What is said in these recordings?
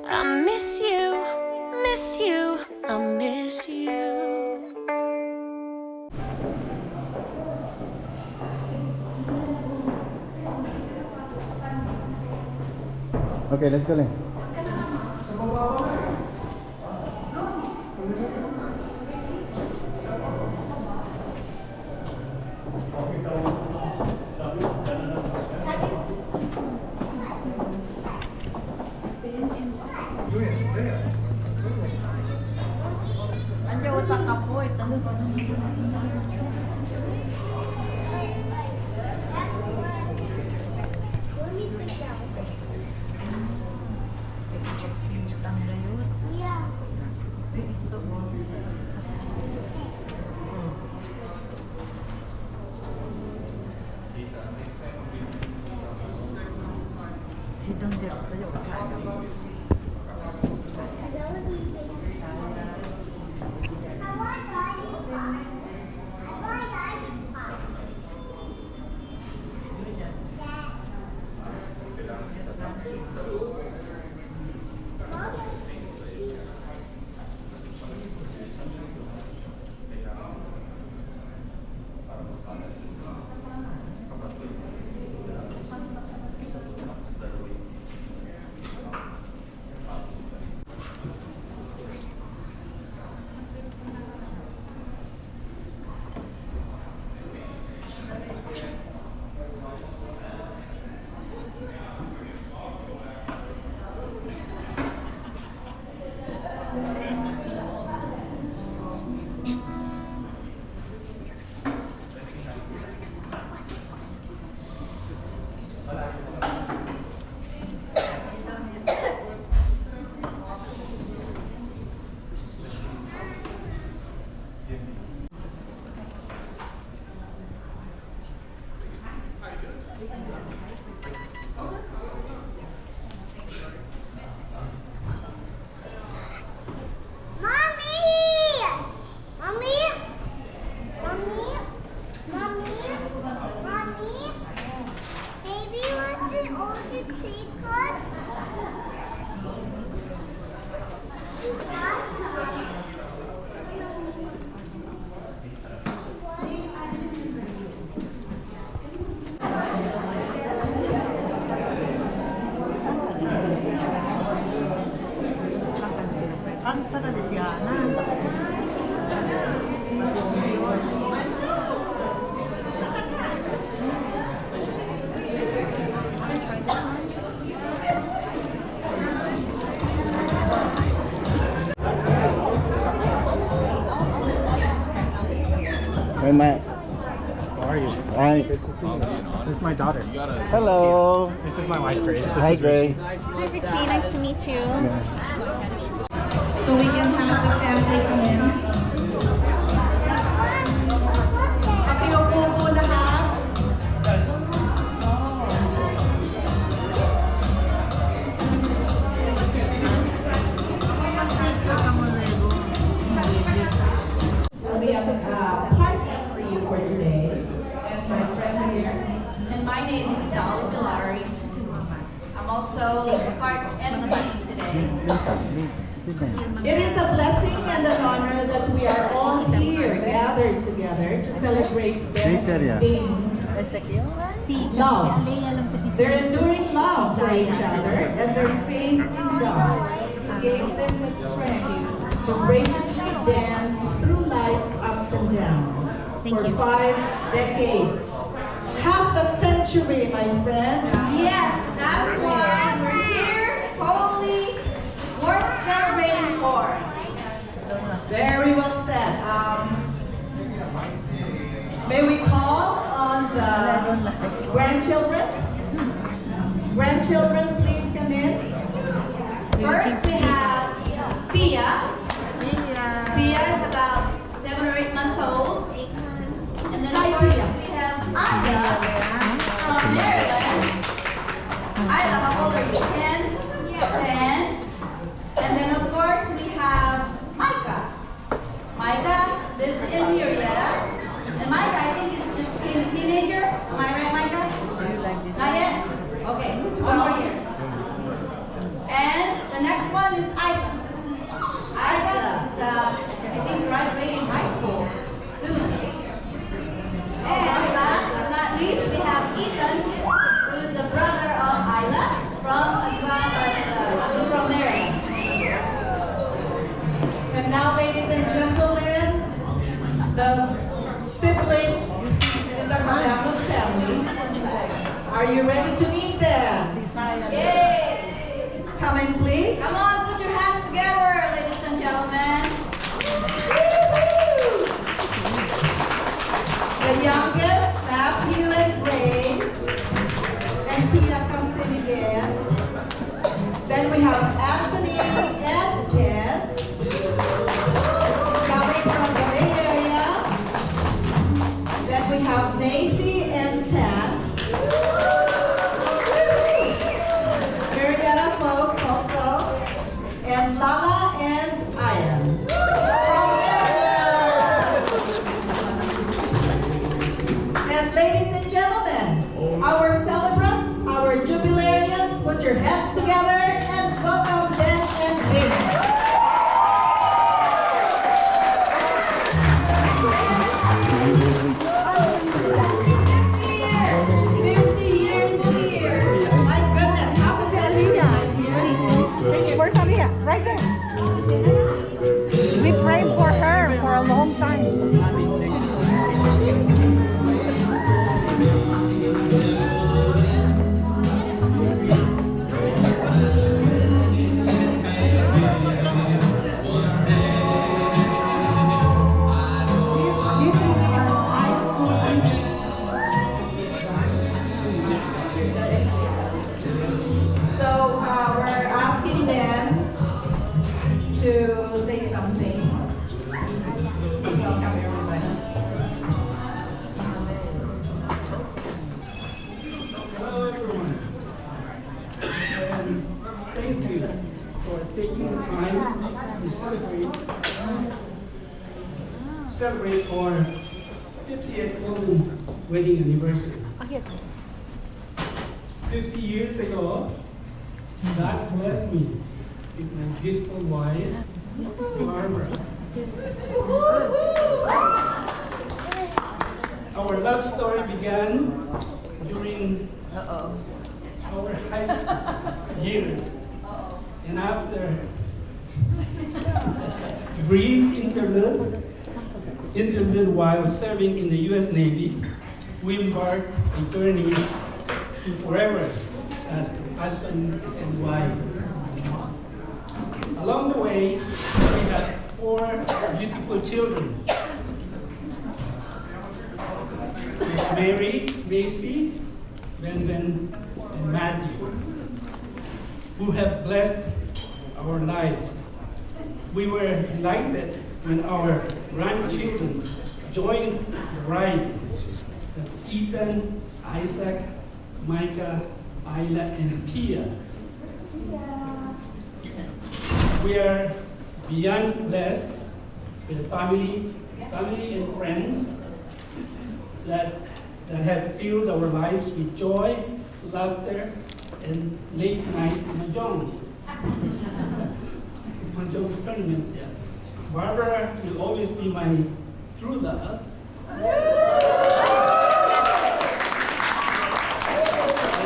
I miss you, miss you, I miss you. Okay, let's go then. Sidang dito tayo sayang. Kanta ka di siya na. Hey, Matt. How are you? Hi. This is my daughter. Hello. This is my wife, Grace. This Hi, is Richie. Gray. Hi, Richie. Nice to meet you. So we can have the family come in. Pakiupo po lahat. So we have a partner for you for today, and my friend here. And my name is Dolly Villari. I'm also part MC today. It is a blessing and an honor that we are all here gathered together to celebrate their things. Love. Their enduring love for each other and their faith in God gave them the strength to graciously dance through life's ups and downs for 5 decades. Half a century, my friend. Yes, that's why we're here, totally worth celebrating for. Very well said. May we call on the grandchildren? Grandchildren, please come in. First, we have Pia. Pia is about 7 or 8 months old. And then, of course, we have Aya from Maryland. Aya, how old are you? 10? 10. And then, of course, we have Micah. Micah lives in Murrieta. And Micah, I think, is just became a teenager. Am I right, Micah? Not yet? Okay, 1 more year. And the next one is Isaac. Isaac is, I think, graduating high school soon. And last but not least, we have Ethan, who is the brother of Isla, as well as from Maryland. And now, ladies and gentlemen, the siblings in the Malamud family. Are you ready to meet them? Yay! Come in, please. Come on, put your hands together, ladies and gentlemen. The youngest, Matthew and Grace. And Pia comes in again. Then we have Anthony and Kent. Coming from the Bay Area. Then we have Macy and Tan. Marietta folks also. And Lala and Ian. And ladies and gentlemen, our celebrants, our jubilarians, put your hands together and welcome them and Bing. 50 years. My goodness, how could that be? Where's Aliyah? Right there. We prayed for her for a long time. So we're asking them to say something. Welcome everybody. Hello everyone. Thank you for taking the time to celebrate our 50th golden wedding anniversary. 50 years ago, God blessed me with my beautiful wife, Barbara. Our love story began during our high school years. And after a brief interlude while serving in the U.S. Navy, we embarked a journey to forever as husband and wife. Along the way, we had 4 beautiful children. Mary, Macy, Ben, and Matthew, who have blessed our lives. We were delighted when our grandchildren joined the ride. That's Ethan, Isaac, Micah, Isla, and Pia. We are beyond blessed with family and friends that have filled our lives with joy, laughter, and late night mahjong. Mahjong tournaments, yeah. Barbara will always be my true love.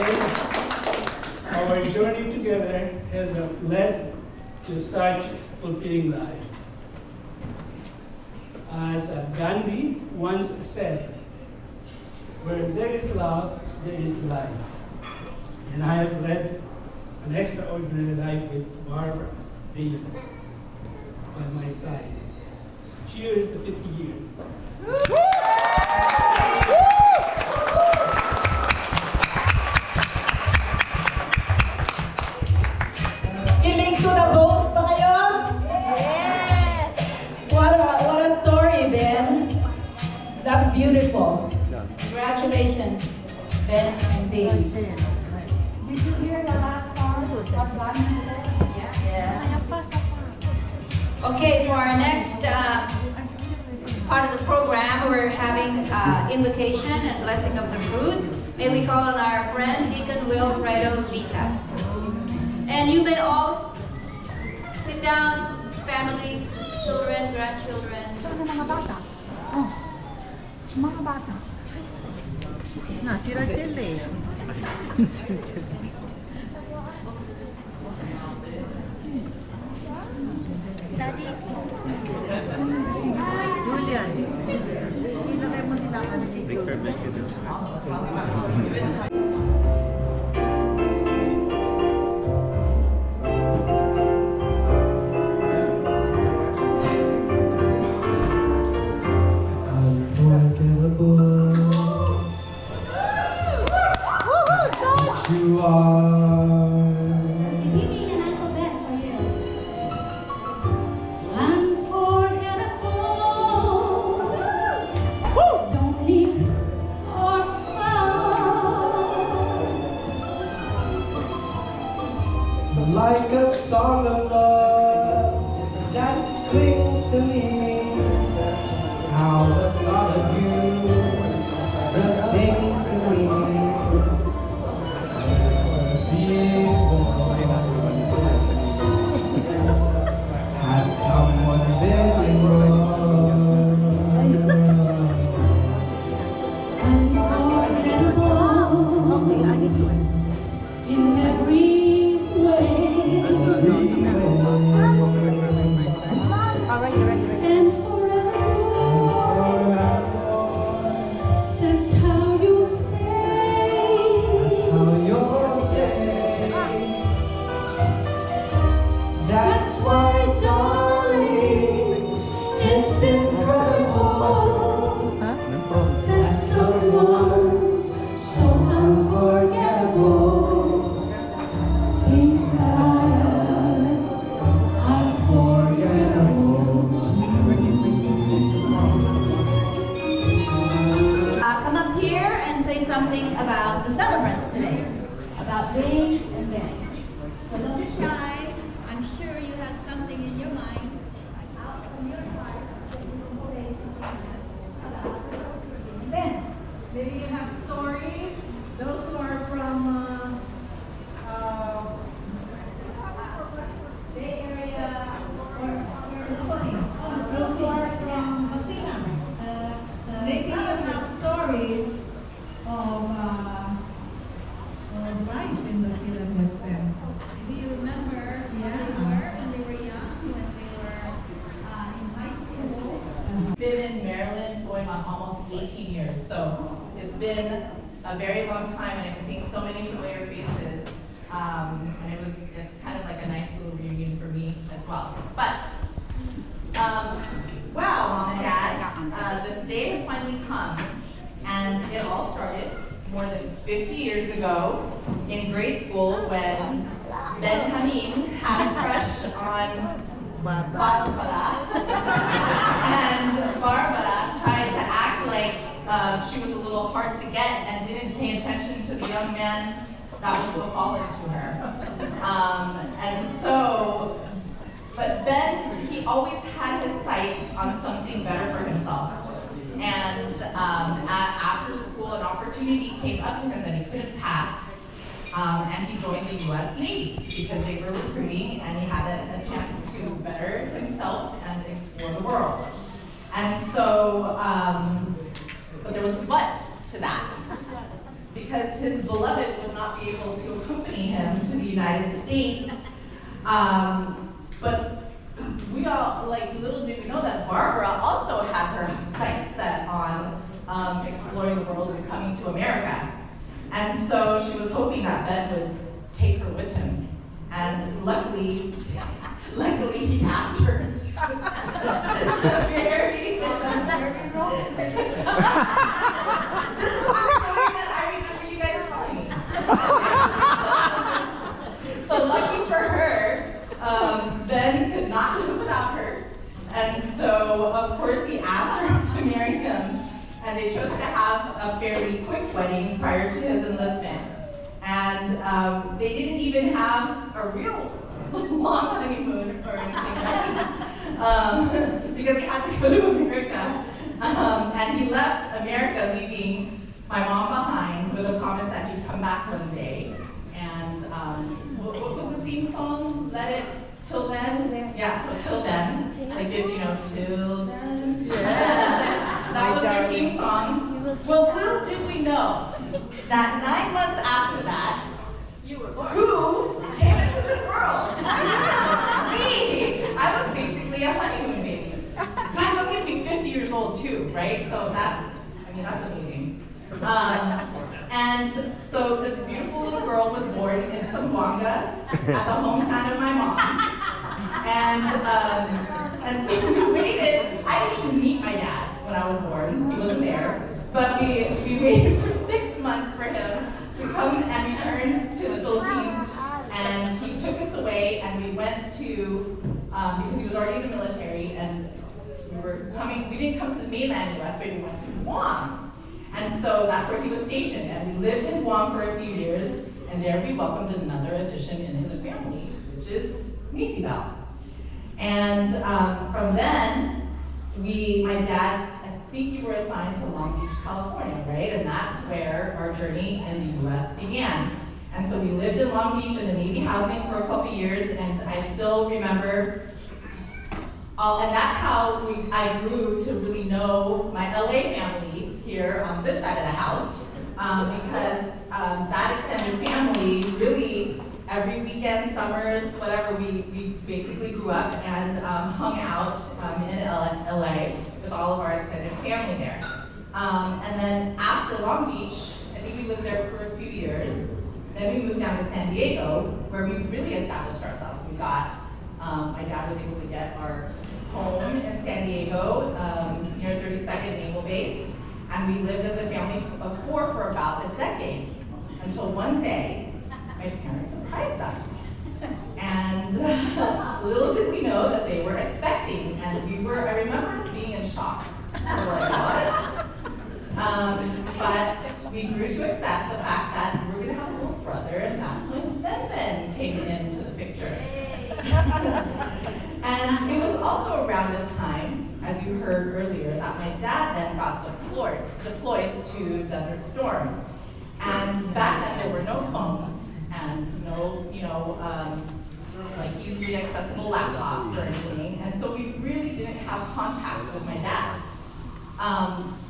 And our journey together has led to such fulfilling life. As Gandhi once said, where there is love, there is life. And I have led an extraordinary life with Barbara David by my side. Cheers to 50 years. Kilig to the bones ba kayo? Yes! What a story, Ben. That's beautiful. Congratulations, Ben and Dave. Did you hear the last part? Okay, for our next part of the program, we're having invocation and blessing of the food. May we call on our friend Deacon Wilfredo Vita. And you may all down, families, children, grandchildren. Saan ang mga bata? Oh, mga bata. Na, si Rachel eh. Si Rachel. Julian, ilagay mo sila ano dito. You are. If you need an alphabet for you. Unforgettable. Don't leave or fall. Like a song of love that clings to me. How the thought of you does things to me. Has someone been wrong? Unforgettable. In every way. Alright, And forevermore. That's how you stay. How you'll stay. That's why, darling, it's incredible that someone so unforgettable thinks that I am unforgettable too. Come up here and say something about the celebrants today, about Bing and Ben. So don't be shy. I'm sure you have something in your mind, out from your heart, that you will say something about Ben. Maybe you have stories, those who are from Bay Area or those who are from Messina. Maybe you have stories of life in Messina with them. Do you remember who they were when they were young, when they were in high school? Been in Maryland going on almost 18 years, so it's been a very long time, and I'm seeing so many familiar faces, and it's kind of like a nice little reunion for me as well. But wow, Mom and Dad, this day has finally come, and it all started more than 50 years ago in grade school when Ben Hameen had a crush on Barbara, and Barbara tried to act like she was a little hard to get and didn't pay attention to the young man that was so fallen to her. But Ben, he always had his sights on something better for himself. And after school, an opportunity came up to him that he couldn't pass. And he joined the U.S. Navy because they were recruiting, and he had a chance to better himself and explore the world. And so, but there was a but to that, because his beloved would not be able to accompany him to the United States. But we all, little did we know that Barbara also had her sights set on exploring the world and coming to America. And so she was hoping that Ben would take her with him. And luckily he asked her to marry him. This is the story that I remember you guys telling me. So lucky for her, Ben could not live without her. And so, of course, he asked her to marry him. And they chose to have a fairly quick wedding prior to his enlistment. And they didn't even have a real long honeymoon or anything like that, because he had to go to America. And he left America, leaving my mom behind with a promise that he'd come back one day. And what was the theme song? Let it till then, yeah, so till then, like if, till then, that was their theme song. Well, little did we know that 9 months after that, who came into this world? Me! I was basically a honeymoon baby. Guys, I'm gonna be 50 years old too, right? So that's amazing. And so this beautiful little girl was born in Zamboanga at the hometown of my mom. And so we waited. I didn't even meet my dad when I was born. He wasn't there. But we waited for 6 months for him to come and return to the Philippines. And he took us away, and we went to, because he was already in the military, and we didn't come to the mainland US, but we went to Guam. And so that's where he was stationed. And we lived in Guam for a few years, and there we welcomed another addition into the family, which is Nisibel. And from then, my dad, I think you were assigned to Long Beach, California, right? And that's where our journey in the US began. And so we lived in Long Beach in the Navy housing for a couple years, and I still remember, and that's how I grew to really know my LA family here on this side of the house, because that extended family really, every weekend, summers, whatever, we basically grew up and hung out in LA with all of our extended family there. And then after Long Beach, I think we lived there for a few years. Then we moved down to San Diego, where we really established ourselves. We got, my dad was able to get our home in San Diego, near 32nd Naval Base. And we lived as a family of 4 for about a decade, until one day, my parents surprised us. And little did we know that they were expecting, and I remember us being in shock. We were like, what? But we grew to accept the fact that we were gonna have a little brother, and that's when Ben came into the picture. And it was also around this time, as you heard earlier, that my dad then got deployed to Desert Storm. And back then there were no phones and no, like easily accessible laptops or anything. And so we really didn't have contact with my dad.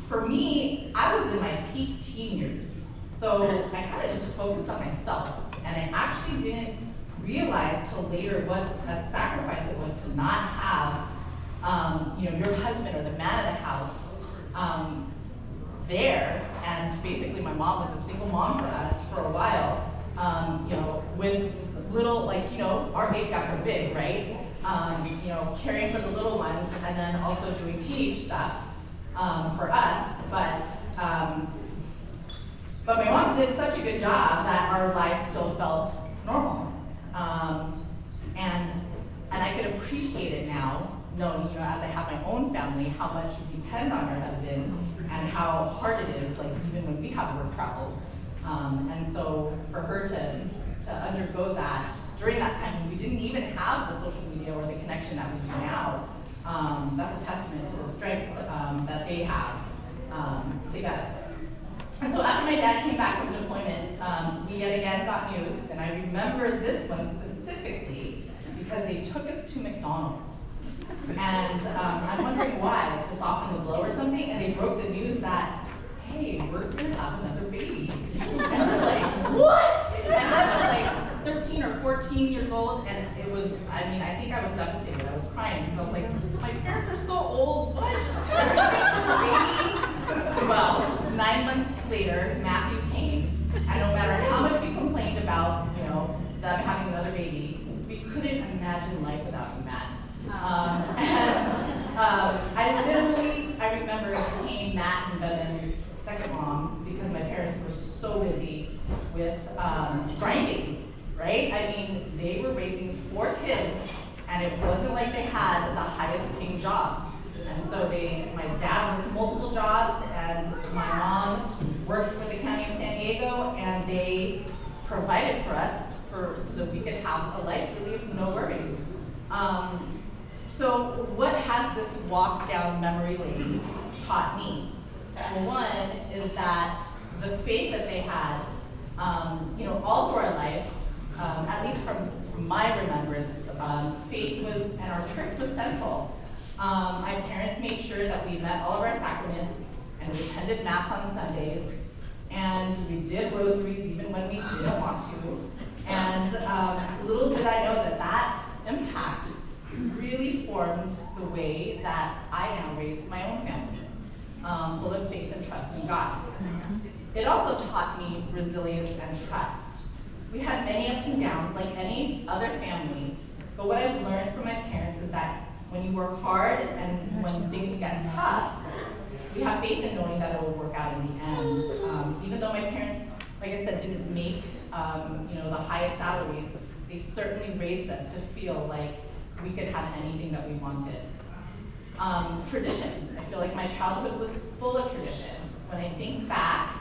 For me, I was in my peak teen years. So I kind of just focused on myself. And I actually didn't realize till later what a sacrifice it was to not have your husband or the man of the house there. And basically my mom was a single mom for us for a while, with little, our age gaps are big, right? Caring for the little ones and then also doing teenage stuff for us. But my mom did such a good job that our lives still felt normal. And I could appreciate it now, knowing, as I have my own family, how much we depend on our husband and how hard it is, like even when we have work travels. And so for her to undergo that during that time when we didn't even have the social media or the connection that we do now, that's a testament to the strength that they have together. And so after my dad came back from deployment, we yet again got news, and I remember this one specifically because they took us to McDonald's. And I'm wondering why, like just off in the blow or something, and they broke the news that, hey, we're gonna have another baby. And we're like, what? And I was like 13 or 14 years old, and it was, I think I was devastated. I was crying because I was like, my parents are so old, what? Baby? Well, 9 months later, Matthew came, and no matter how much we complained about, them having another baby, we couldn't imagine life without you, Matt. I remember became Matt and Bevan's second mom because my parents were so busy with grinding, right? They were raising 4 kids, and it wasn't like they had the highest paying jobs. And so my dad worked multiple jobs, and my mom worked for the county of San Diego, and they provided for us so that we could have a life really of no worries. So what has this walk down memory lane taught me? Well, one is that the faith that they had, all through our life, at least from from my remembrance, faith was, and our church was central. My parents made sure that we met all of our sacraments, and we attended Mass on Sundays, and we did rosaries even when we didn't want to. And little did I know that that impact really formed the way that I now raise my own family, full of faith and trust in God. It also taught me resilience and trust. We had many ups and downs like any other family, but what I've learned from my parents is that when you work hard and when things get tough, we have faith in knowing that it will work out in the end. Even though my parents, like I said, didn't make the highest salaries, they certainly raised us to feel like we could have anything that we wanted. Tradition. I feel like my childhood was full of tradition. When I think back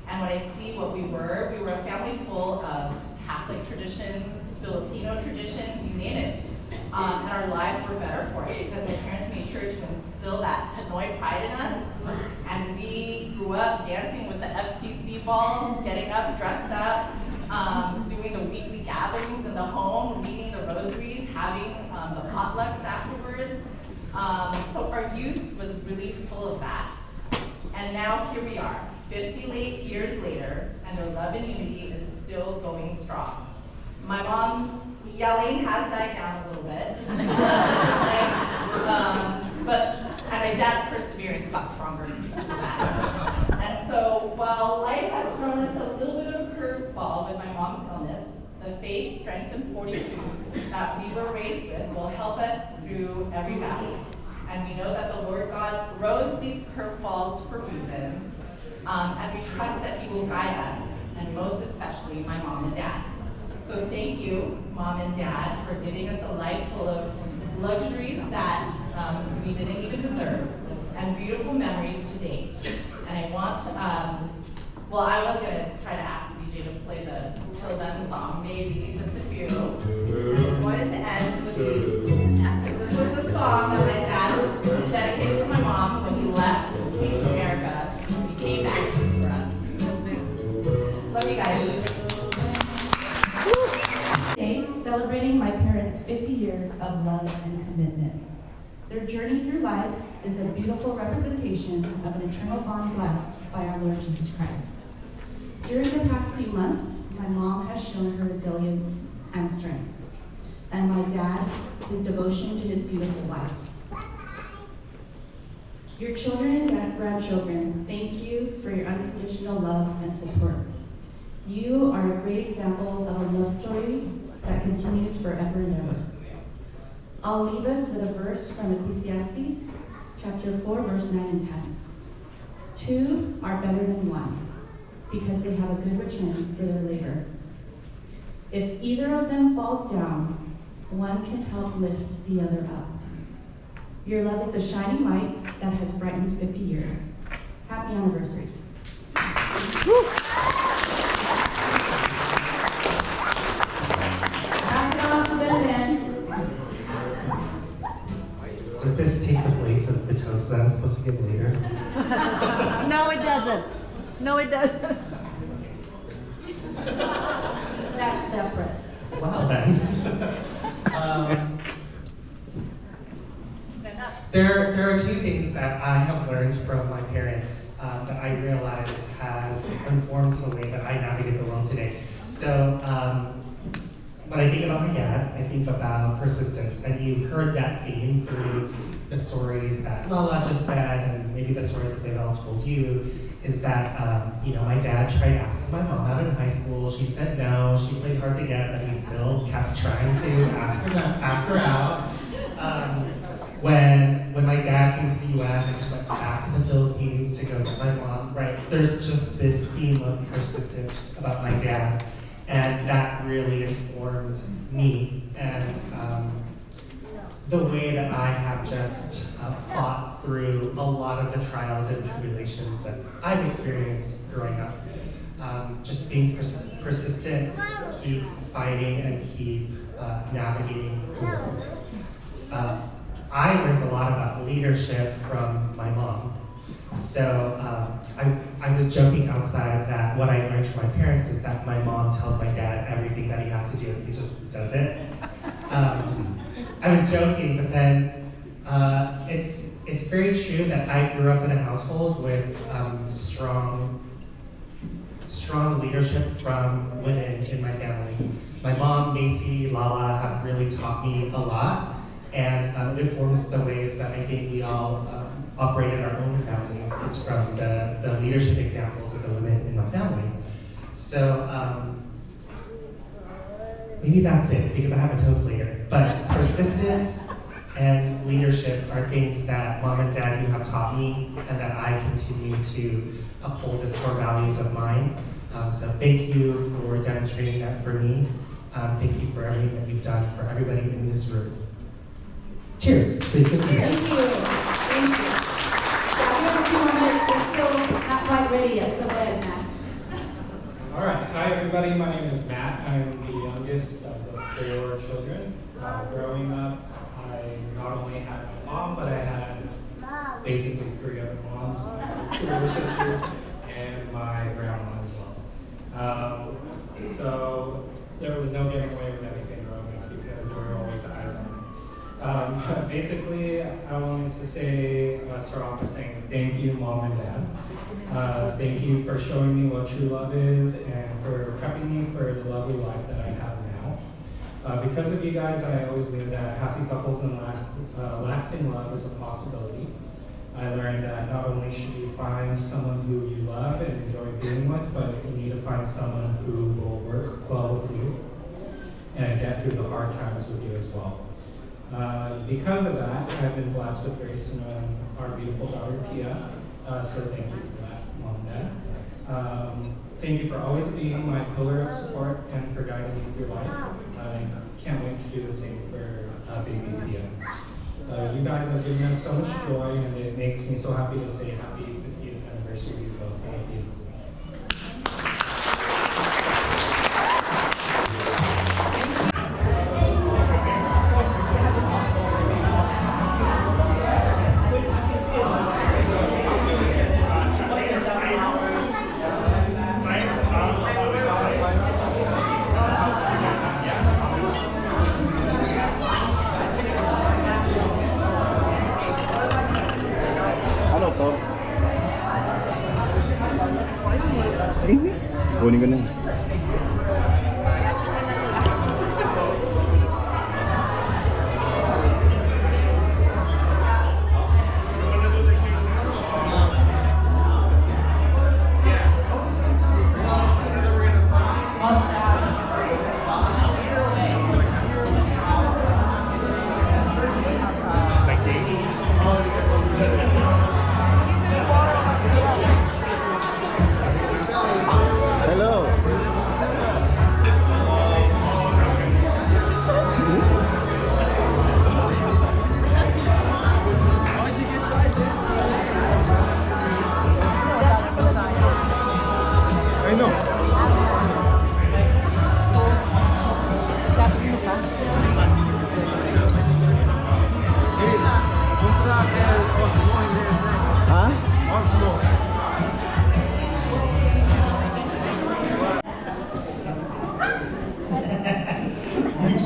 and when I see what we were a family full of Catholic traditions, Filipino traditions, you name it. And our lives were better for it because my parents made sure to instill that Pinoy pride in us. And we grew up dancing with the FCC balls, getting up, dressed up, doing the weekly gatherings in the home, reading the rosaries, having the potlucks afterwards. So our youth was really full of that. And now here we are, 58 years later, and their love and unity is still going strong. My mom's yelling has died down a little bit. And my dad's perseverance got stronger because of that. And so while life has thrown us a little bit of a curveball with my mom's illness, the faith, strength, and fortitude that we were raised with will help us through every valley. And we know that the Lord God throws these curveballs for reasons, and we trust that He will guide us, and most especially my mom and dad. So thank you, Mom and Dad, for giving us a life full of luxuries that we didn't even deserve, and beautiful memories to date. And I want, I was going to try to ask DJ to play the Till Then song, maybe, just a few. I just wanted to end with these. This was the song that my dad dedicated to my mom when he left, came to America, and he came back for us. Love you guys. Today, celebrating my parents' 50 years of love and commitment. Their journey through life is a beautiful representation of an eternal bond blessed by our Lord Jesus Christ. During the past few months, my mom has shown her resilience and strength, and my dad, his devotion to his beautiful wife. Your children and grandchildren, thank you for your unconditional love and support. You are a great example of a love story that continues forever and ever. I'll leave us with a verse from Ecclesiastes, chapter 4, verse 9 and 10. 2 are better than 1, because they have a good return for their labor. If either of them falls down, one can help lift the other up. Your love is a shining light that has brightened 50 years. Happy anniversary. Does this take the place of the toast that I'm supposed to give later? No, it doesn't. No, it doesn't. That's separate. Well then. There are two things that I have learned from my parents that I realized has informed the way that I navigate the world today. So when I think about my dad, I think about persistence, and you've heard that theme through the stories that Lala just said, and maybe the stories that they've all told you, is that my dad tried asking my mom out in high school. She said no. She played hard to get, but he still kept trying to ask her out. When my dad came to the U.S. and he went back to the Philippines to go get my mom, right? There's just this theme of persistence about my dad, and that really informed me and the way that I have just fought through a lot of the trials and tribulations that I've experienced growing up. Just being persistent, keep fighting, and keep navigating the world. I learned a lot about leadership from my mom, So I was joking outside that what I learned from my parents is that my mom tells my dad everything that he has to do, he just does it. I was joking, but then it's very true that I grew up in a household with strong leadership from women in my family. My mom, Macy, Lala have really taught me a lot, and it informs the ways that I think we all operate in our own families. It's from the leadership examples of the women in my family. So maybe that's it, because I have a toast later. But persistence and leadership are things that mom and dad, you have taught me, and that I continue to uphold as core values of mine. So thank you for demonstrating that for me. Thank you for everything that you've done for everybody in this room. Cheers to 15 years. Thank you. Thank you. Yeah, we have a few more minutes. We're still not quite ready yet, so go ahead, Matt. All right. Hi, everybody. My name is Matt. I'm the youngest of the 4 children. Growing up, I not only had a mom, but I had basically 3 other moms, 2 older sisters, and my grandma as well. So there was no getting away with anything growing up because there were always eyes on me. Basically, I wanted to start off by saying thank you, Mom and Dad. Thank you for showing me what true love is and for prepping me for the lovely life that I have now. Because of you guys, I always knew that happy couples and lasting love is a possibility. I learned that not only should you find someone who you love and enjoy being with, but you need to find someone who will work well with you and get through the hard times with you as well. Because of that, I've been blessed with grace and our beautiful daughter, Pia. So thank you for that, Mom and Dad. Thank you for always being my pillar of support and for guiding me through life. I can't wait to do the same for baby Pia. You guys have given us so much joy, and it makes me so happy to say happy 50th anniversary to you both. Thank you. Kunin ko na.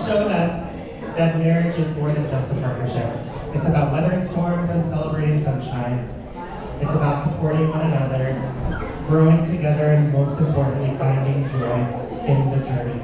Showed us that marriage is more than just a partnership. It's about weathering storms and celebrating sunshine. It's about supporting one another, growing together, and most importantly, finding joy in the journey.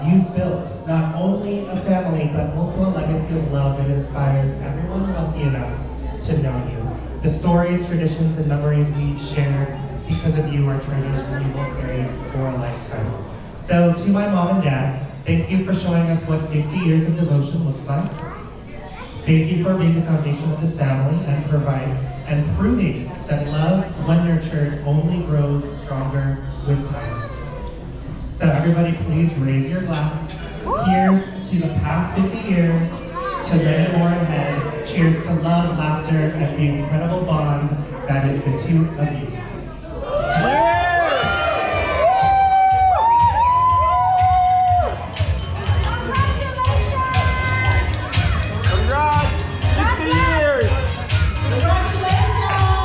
You've built not only a family, but also a legacy of love that inspires everyone lucky enough to know you. The stories, traditions, and memories we've shared because of you are treasures we will carry for a lifetime. So to my mom and dad, thank you for showing us what 50 years of devotion looks like. Thank you for being the foundation of this family and proving that love, when nurtured, only grows stronger with time. So everybody please raise your glass. Here's to the past 50 years, to many more ahead. Cheers to love, laughter, and the incredible bond that is the two of you. Congratulations!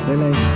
Bye-bye.